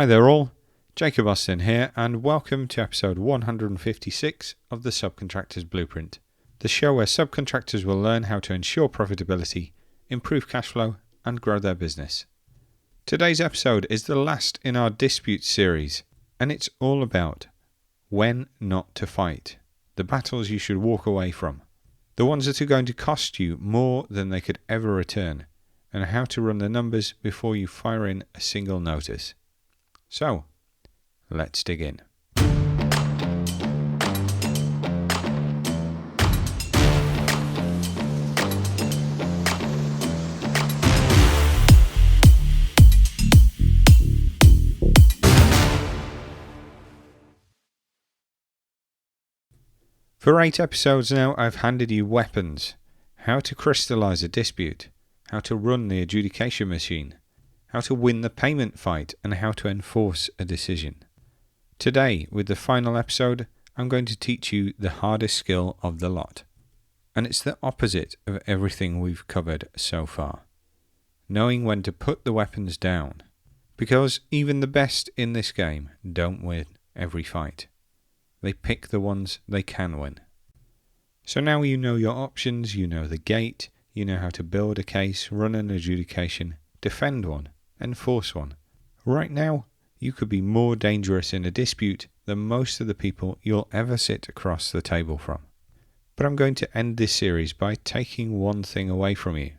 Hi there all, Jacob Austin here, and welcome to episode 156 of the Subcontractors Blueprint, the show where subcontractors will learn how to ensure profitability, improve cash flow, and grow their business. Today's episode is the last in our dispute series, and it's all about when not to fight, the battles you should walk away from, the ones that are going to cost you more than they could ever return, and how to run the numbers before you fire in a single notice. So, let's dig in. For 8 episodes now, I've handed you weapons, how to crystallize a dispute, how to run the adjudication machine, how to win the payment fight, and how to enforce a decision. Today, with the final episode, I'm going to teach you the hardest skill of the lot. And it's the opposite of everything we've covered so far. Knowing when to put the weapons down. Because even the best in this game don't win every fight. They pick the ones they can win. So now you know your options, you know the gate, you know how to build a case, run an adjudication, defend one, enforce one. Right now, you could be more dangerous in a dispute than most of the people you'll ever sit across the table from. But I'm going to end this series by taking one thing away from you.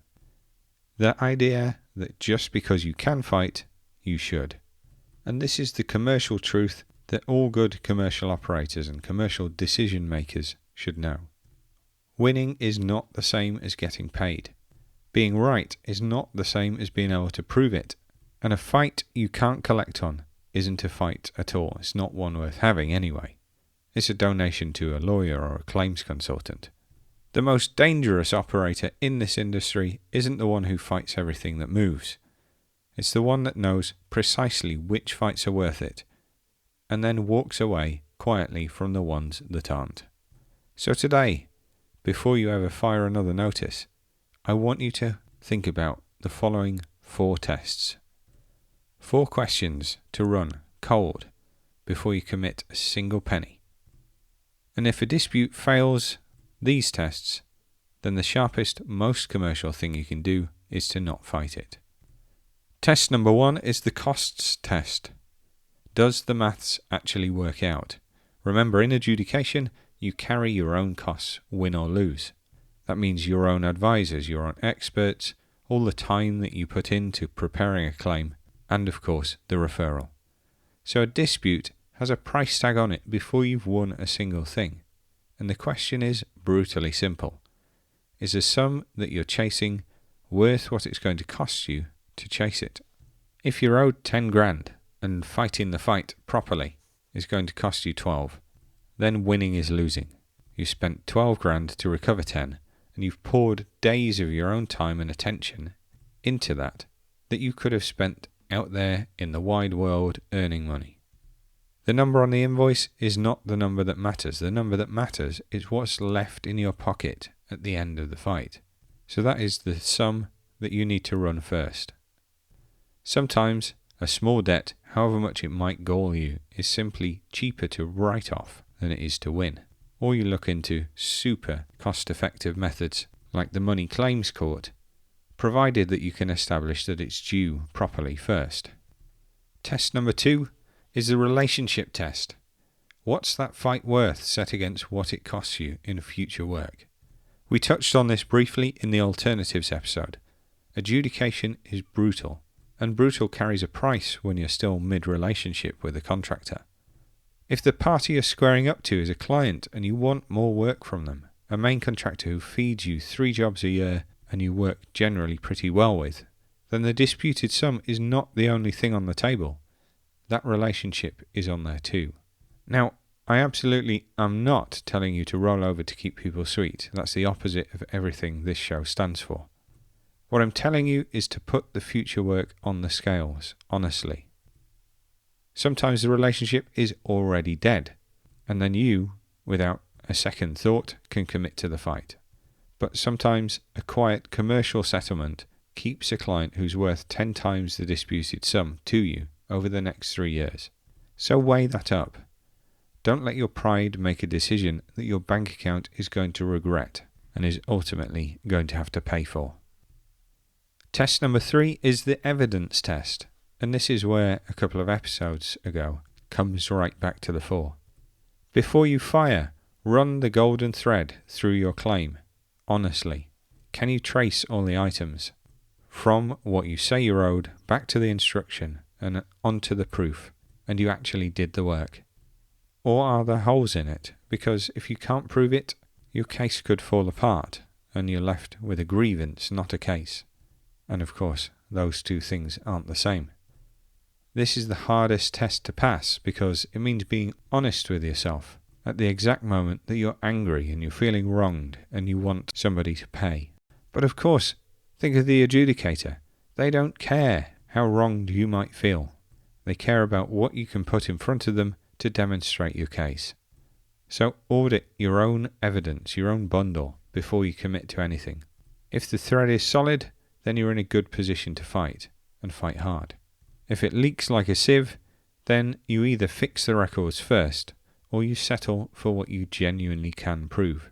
The idea that just because you can fight, you should. And this is the commercial truth that all good commercial operators and commercial decision makers should know. Winning is not the same as getting paid. Being right is not the same as being able to prove it. And a fight you can't collect on isn't a fight at all. It's not one worth having anyway. It's a donation to a lawyer or a claims consultant. The most dangerous operator in this industry isn't the one who fights everything that moves. It's the one that knows precisely which fights are worth it, and then walks away quietly from the ones that aren't. So today, before you ever fire another notice, I want you to think about the following 4 tests. 4 questions to run cold before you commit a single penny. And if a dispute fails these tests, then the sharpest, most commercial thing you can do is to not fight it. Test number 1 is the costs test. Does the maths actually work out? Remember, in adjudication, you carry your own costs, win or lose. That means your own advisors, your own experts, all the time that you put into preparing a claim, and of course the referral. So a dispute has a price tag on it before you've won a single thing. And the question is brutally simple. Is the sum that you're chasing worth what it's going to cost you to chase it? If you're owed 10 grand and fighting the fight properly is going to cost you 12, then winning is losing. You spent 12 grand to recover 10, and you've poured days of your own time and attention into that you could have spent out there in the wide world earning money. The number on the invoice is not the number that matters. The number that matters is what's left in your pocket at the end of the fight. So that is the sum that you need to run first. Sometimes a small debt, however much it might gall you, is simply cheaper to write off than it is to win. Or you look into super cost-effective methods like the money claims court, provided that you can establish that it's due properly first. Test number 2 is the relationship test. What's that fight worth set against what it costs you in future work? We touched on this briefly in the alternatives episode. Adjudication is brutal, and brutal carries a price when you're still mid-relationship with a contractor. If the party you're squaring up to is a client and you want more work from them, a main contractor who feeds you 3 jobs a year and you work generally pretty well with, then the disputed sum is not the only thing on the table. That relationship is on there too. Now, I absolutely am not telling you to roll over to keep people sweet. That's the opposite of everything this show stands for. What I'm telling you is to put the future work on the scales, honestly. Sometimes the relationship is already dead, and then you, without a second thought, can commit to the fight. But sometimes a quiet commercial settlement keeps a client who's worth 10 times the disputed sum to you over the next 3 years. So weigh that up. Don't let your pride make a decision that your bank account is going to regret and is ultimately going to have to pay for. Test number 3 is the evidence test, and this is where a couple of episodes ago comes right back to the fore. Before you fire, run the golden thread through your claim. Honestly, can you trace all the items from what you say you owed back to the instruction and onto the proof, and you actually did the work? Or are there holes in it? Because if you can't prove it, your case could fall apart and you're left with a grievance, not a case. And of course, those two things aren't the same. This is the hardest test to pass because it means being honest with yourself at the exact moment that you're angry and you're feeling wronged and you want somebody to pay. But of course, think of the adjudicator. They don't care how wronged you might feel. They care about what you can put in front of them to demonstrate your case. So audit your own evidence, your own bundle, before you commit to anything. If the thread is solid, then you're in a good position to fight, and fight hard. If it leaks like a sieve, then you either fix the records first, or you settle for what you genuinely can prove.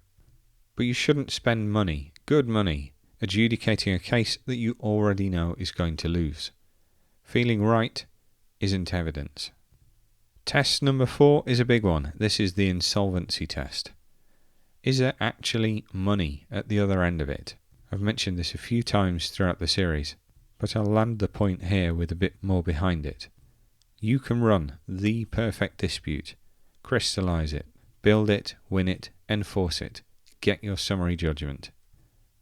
But you shouldn't spend money, good money, adjudicating a case that you already know is going to lose. Feeling right isn't evidence. Test number 4 is a big one. This is the insolvency test. Is there actually money at the other end of it? I've mentioned this a few times throughout the series, but I'll land the point here with a bit more behind it. You can run the perfect dispute, crystallize it, build it, win it, enforce it, get your summary judgment.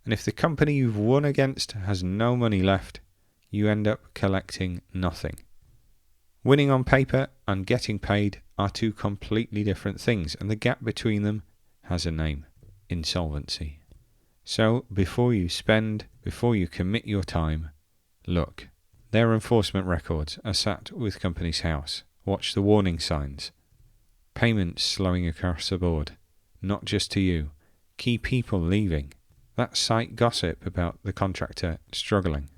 And if the company you've won against has no money left, you end up collecting nothing. Winning on paper and getting paid are two completely different things, and the gap between them has a name: insolvency. So before you spend, before you commit your time, look. Their enforcement records are sat with Companies House. Watch the warning signs. Payments slowing across the board, not just to you. Key people leaving. That site gossip about the contractor struggling.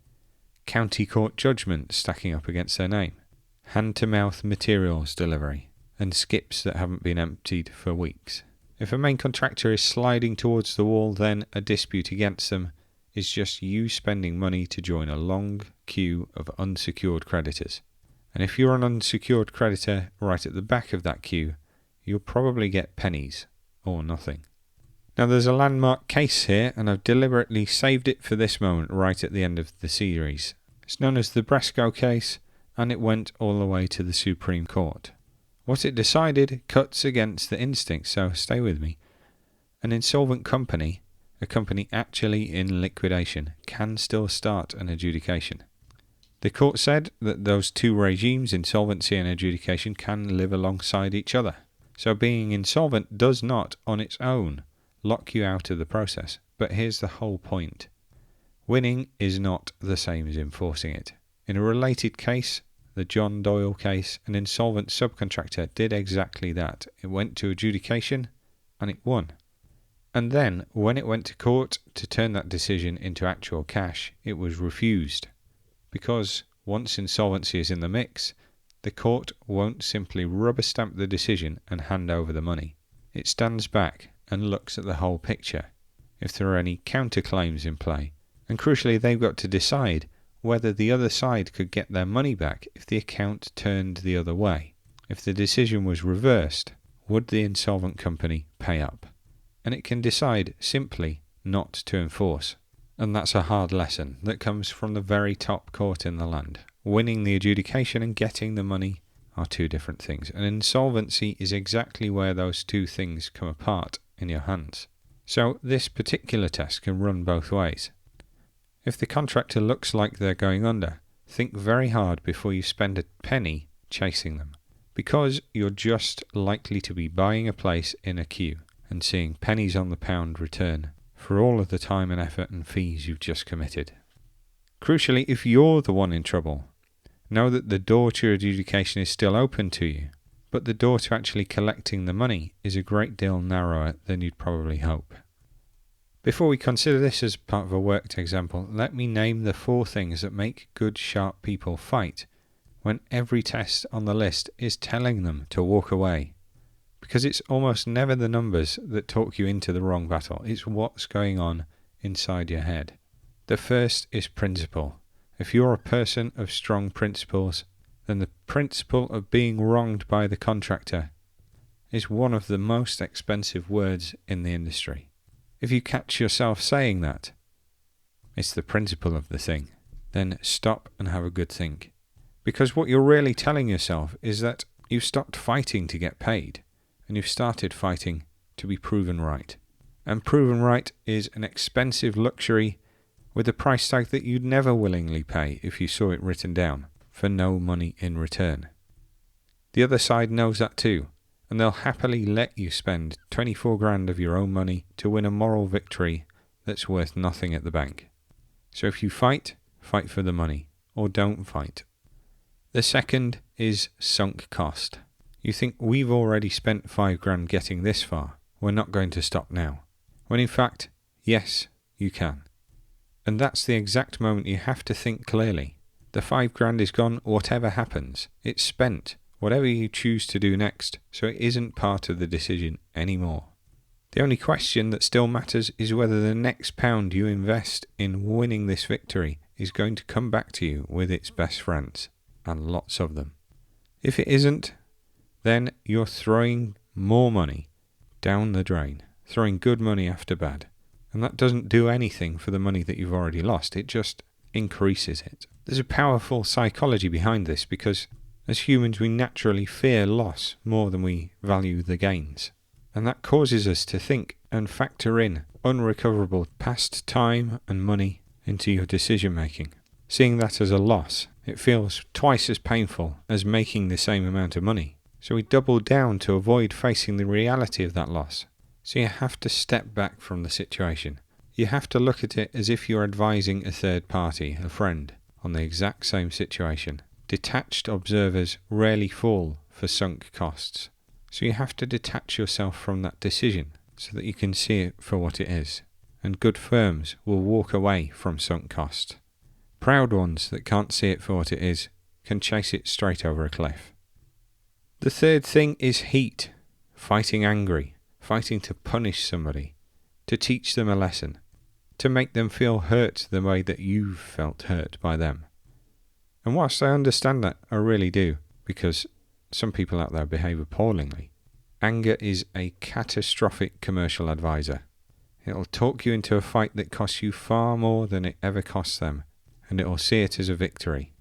County court judgment stacking up against their name. Hand-to-mouth materials delivery, and skips that haven't been emptied for weeks. If a main contractor is sliding towards the wall, then a dispute against them is just you spending money to join a long queue of unsecured creditors. And if you're an unsecured creditor right at the back of that queue, you'll probably get pennies or nothing. Now there's a landmark case here, and I've deliberately saved it for this moment right at the end of the series. It's known as the Bresco case, and it went all the way to the Supreme Court. What it decided cuts against the instinct, so stay with me. An insolvent company, a company actually in liquidation, can still start an adjudication. The court said that those two regimes, insolvency and adjudication, can live alongside each other. So being insolvent does not, on its own, lock you out of the process. But here's the whole point. Winning is not the same as enforcing it. In a related case, the John Doyle case, an insolvent subcontractor did exactly that. It went to adjudication and it won. And then, when it went to court to turn that decision into actual cash, it was refused. Because once insolvency is in the mix, the court won't simply rubber stamp the decision and hand over the money. It stands back and looks at the whole picture, if there are any counterclaims in play. And crucially, they've got to decide whether the other side could get their money back if the account turned the other way. If the decision was reversed, would the insolvent company pay up? And it can decide simply not to enforce. And that's a hard lesson that comes from the very top court in the land. Winning the adjudication and getting the money are two different things. And insolvency is exactly where those two things come apart in your hands. So this particular test can run both ways. If the contractor looks like they're going under, think very hard before you spend a penny chasing them, because you're just likely to be buying a place in a queue and seeing pennies on the pound return for all of the time and effort and fees you've just committed. Crucially, if you're the one in trouble, know that the door to your adjudication is still open to you, but the door to actually collecting the money is a great deal narrower than you'd probably hope. Before we consider this as part of a worked example, let me name the 4 things that make good, sharp people fight when every test on the list is telling them to walk away. Because it's almost never the numbers that talk you into the wrong battle. It's what's going on inside your head. The first is principle. If you're a person of strong principles, then the principle of being wronged by the contractor is one of the most expensive words in the industry. If you catch yourself saying that, it's the principle of the thing, then stop and have a good think. Because what you're really telling yourself is that you've stopped fighting to get paid, and you've started fighting to be proven right. And proven right is an expensive luxury with a price tag that you'd never willingly pay if you saw it written down, for no money in return. The other side knows that too, and they'll happily let you spend 24 grand of your own money to win a moral victory that's worth nothing at the bank. So if you fight, fight for the money, or don't fight. The second is sunk cost. You think we've already spent 5 grand getting this far, we're not going to stop now. When in fact, yes, you can. And that's the exact moment you have to think clearly. The 5 grand is gone, whatever happens. It's spent, whatever you choose to do next, so it isn't part of the decision anymore. The only question that still matters is whether the next pound you invest in winning this victory is going to come back to you with its best friends, and lots of them. If it isn't, then you're throwing more money down the drain, throwing good money after bad. And that doesn't do anything for the money that you've already lost, it just increases it. There's a powerful psychology behind this because as humans we naturally fear loss more than we value the gains. And that causes us to think and factor in unrecoverable past time and money into your decision making. Seeing that as a loss, it feels twice as painful as making the same amount of money. So we double down to avoid facing the reality of that loss. So you have to step back from the situation. You have to look at it as if you're advising a third party, a friend, on the exact same situation. Detached observers rarely fall for sunk costs. So you have to detach yourself from that decision so that you can see it for what it is. And good firms will walk away from sunk cost. Proud ones that can't see it for what it is can chase it straight over a cliff. The third thing is heat. Fighting angry. Fighting to punish somebody. To teach them a lesson. To make them feel hurt the way that you've felt hurt by them. And whilst I understand that, I really do, because some people out there behave appallingly. Anger is a catastrophic commercial advisor. It'll talk you into a fight that costs you far more than it ever costs them, and it'll see it as a victory.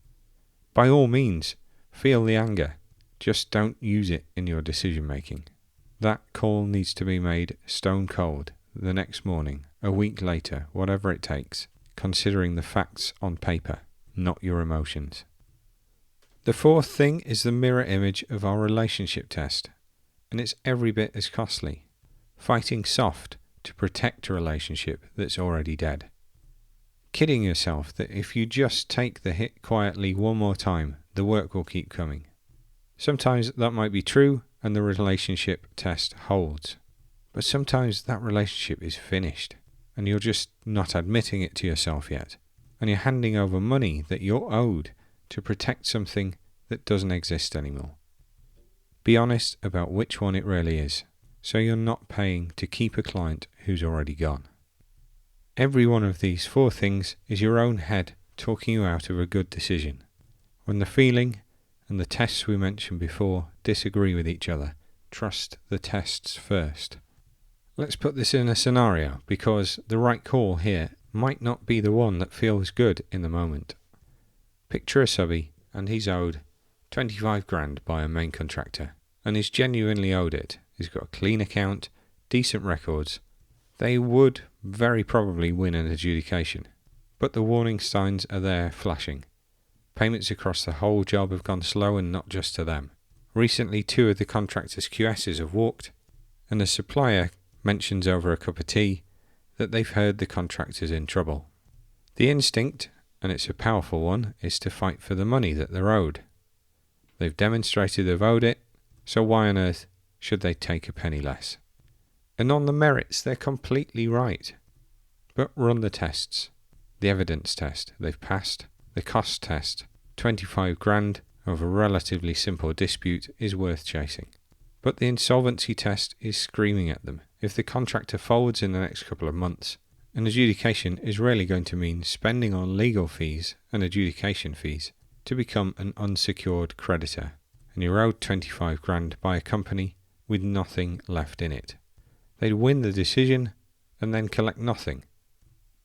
By all means, feel the anger. Just don't use it in your decision making. That call needs to be made stone cold, the next morning, a week later, whatever it takes, considering the facts on paper, not your emotions. The fourth thing is the mirror image of our relationship test, and it's every bit as costly. Fighting soft to protect a relationship that's already dead. Kidding yourself that if you just take the hit quietly one more time, the work will keep coming. Sometimes that might be true and the relationship test holds, but sometimes that relationship is finished and you're just not admitting it to yourself yet, and you're handing over money that you're owed to protect something that doesn't exist anymore. Be honest about which one it really is, so you're not paying to keep a client who's already gone. Every one of these 4 things is your own head talking you out of a good decision. When the feeling and the tests we mentioned before disagree with each other, trust the tests first. Let's put this in a scenario, because the right call here might not be the one that feels good in the moment. Picture a subby, and he's owed 25 grand by a main contractor, and he's genuinely owed it. He's got a clean account, decent records. They would very probably win an adjudication, but the warning signs are there flashing. Payments across the whole job have gone slow, and not just to them. Recently 2 of the contractor's QSs have walked, and the supplier mentions over a cup of tea that they've heard the contractor's in trouble. The instinct, and it's a powerful one, is to fight for the money that they're owed. They've demonstrated they've owed it, so why on earth should they take a penny less? And on the merits, they're completely right. But run the tests. The evidence test, they've passed. The cost test, 25 grand of a relatively simple dispute is worth chasing. But the insolvency test is screaming at them. If the contractor folds in the next couple of months, an adjudication is really going to mean spending on legal fees and adjudication fees to become an unsecured creditor, and you're owed 25 grand by a company with nothing left in it. They'd win the decision and then collect nothing,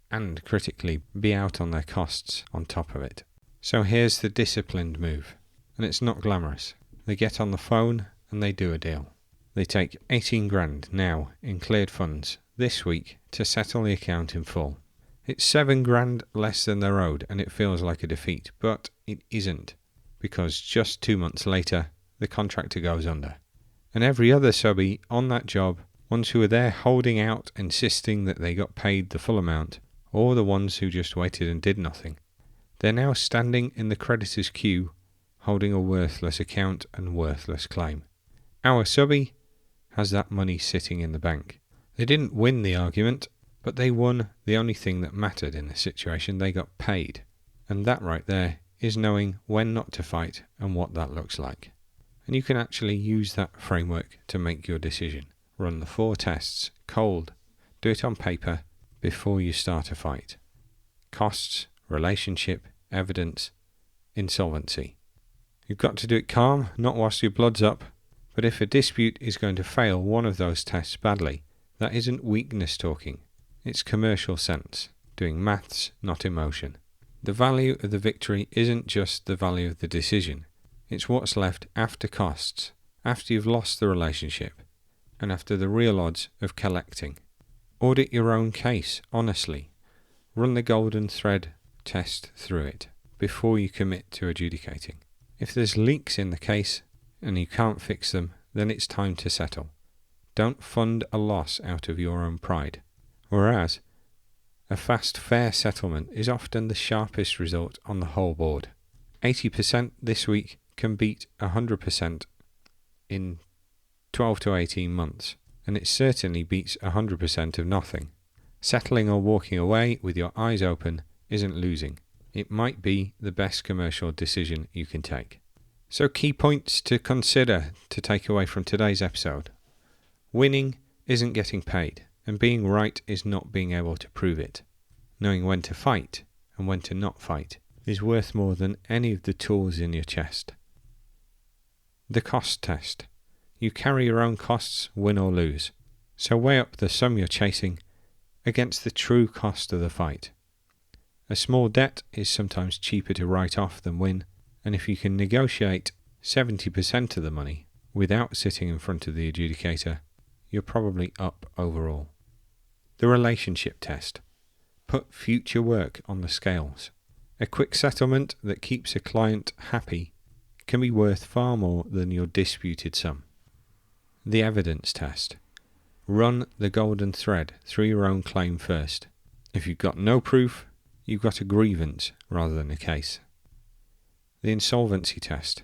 and critically be out on their costs on top of it. So here's the disciplined move, and it's not glamorous. They get on the phone and they do a deal. They take 18 grand now in cleared funds this week to settle the account in full. It's 7 grand less than they're owed, and it feels like a defeat, but it isn't, because just 2 months later the contractor goes under. And every other subby on that job, ones who were there holding out, insisting that they got paid the full amount, or the ones who just waited and did nothing, they're now standing in the creditor's queue holding a worthless account and worthless claim. Our subby has that money sitting in the bank. They didn't win the argument, but they won the only thing that mattered in this situation. They got paid. And that right there is knowing when not to fight and what that looks like. And you can actually use that framework to make your decision. Run the 4 tests cold. Do it on paper before you start a fight. Costs, relationship, evidence, insolvency. You've got to do it calm, not whilst your blood's up. But if a dispute is going to fail one of those tests badly, that isn't weakness talking. It's commercial sense, doing maths, not emotion. The value of the victory isn't just the value of the decision. It's what's left after costs, after you've lost the relationship, and after the real odds of collecting. Audit your own case, honestly. Run the golden thread test through it before you commit to adjudicating. If there's leaks in the case and you can't fix them, then it's time to settle. Don't fund a loss out of your own pride. Whereas, a fast, fair settlement is often the sharpest result on the whole board. 80% this week can beat 100% in 12 to 18 months, and it certainly beats 100% of nothing. Settling or walking away with your eyes open isn't losing. It might be the best commercial decision you can take. So key points to consider to take away from today's episode. Winning isn't getting paid, and being right is not being able to prove it. Knowing when to fight and when to not fight is worth more than any of the tools in your chest. The cost test. You carry your own costs, win or lose. So weigh up the sum you're chasing against the true cost of the fight. A small debt is sometimes cheaper to write off than win, and if you can negotiate 70% of the money without sitting in front of the adjudicator, you're probably up overall. The relationship test. Put future work on the scales. A quick settlement that keeps a client happy can be worth far more than your disputed sum. The evidence test. Run the golden thread through your own claim first. If you've got no proof, you've got a grievance rather than a case. The insolvency test.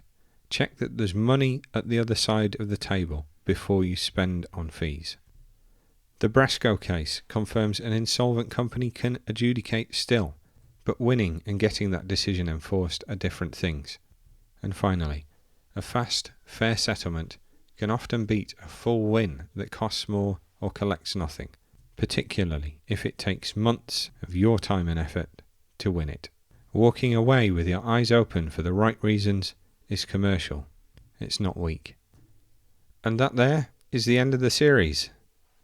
Check that there's money at the other side of the table before you spend on fees. The Brasco case confirms an insolvent company can adjudicate still, but winning and getting that decision enforced are different things. And finally, a fast, fair settlement can often beat a full win that costs more or collects nothing, particularly if it takes months of your time and effort to win it. Walking away with your eyes open for the right reasons is commercial. It's not weak. And that there is the end of the series.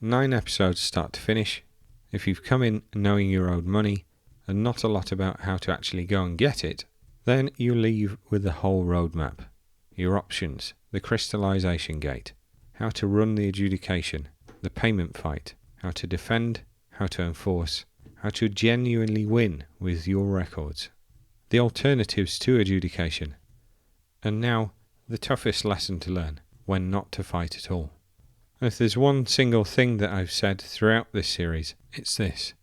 9 episodes start to finish. If you've come in knowing you're owed money and not a lot about how to actually go and get it, then you leave with the whole roadmap. Your options, the crystallization gate, how to run the adjudication, the payment fight, how to defend, how to enforce, how to genuinely win with your records, the alternatives to adjudication, and now the toughest lesson to learn, when not to fight at all. And if there's one single thing that I've said throughout this series, it's this.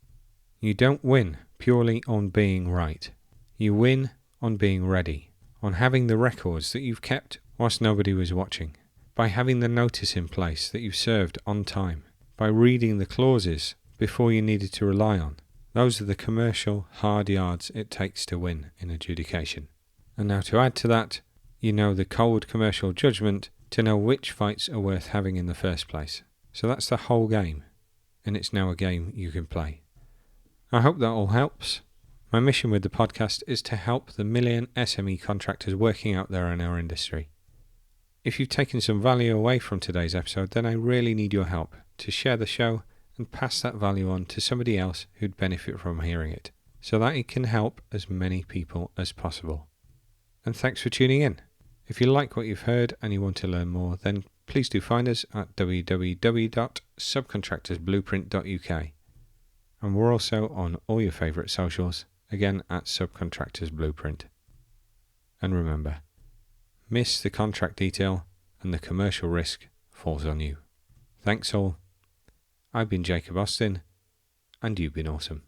You don't win purely on being right. You win on being ready, on having the records that you've kept whilst nobody was watching, by having the notice in place that you've served on time, by reading the clauses before you needed to rely on. Those are the commercial hard yards it takes to win in adjudication. And now to add to that, you know the cold commercial judgment to know which fights are worth having in the first place. So that's the whole game, and it's now a game you can play. I hope that all helps. My mission with the podcast is to help the million SME contractors working out there in our industry. If you've taken some value away from today's episode, then I really need your help to share the show and pass that value on to somebody else who'd benefit from hearing it, so that it can help as many people as possible. And thanks for tuning in. If you like what you've heard and you want to learn more, then please do find us at www.subcontractorsblueprint.uk. And we're also on all your favourite socials, again at Subcontractors Blueprint. And remember, miss the contract detail and the commercial risk falls on you. Thanks all. I've been Jacob Austin, and you've been awesome.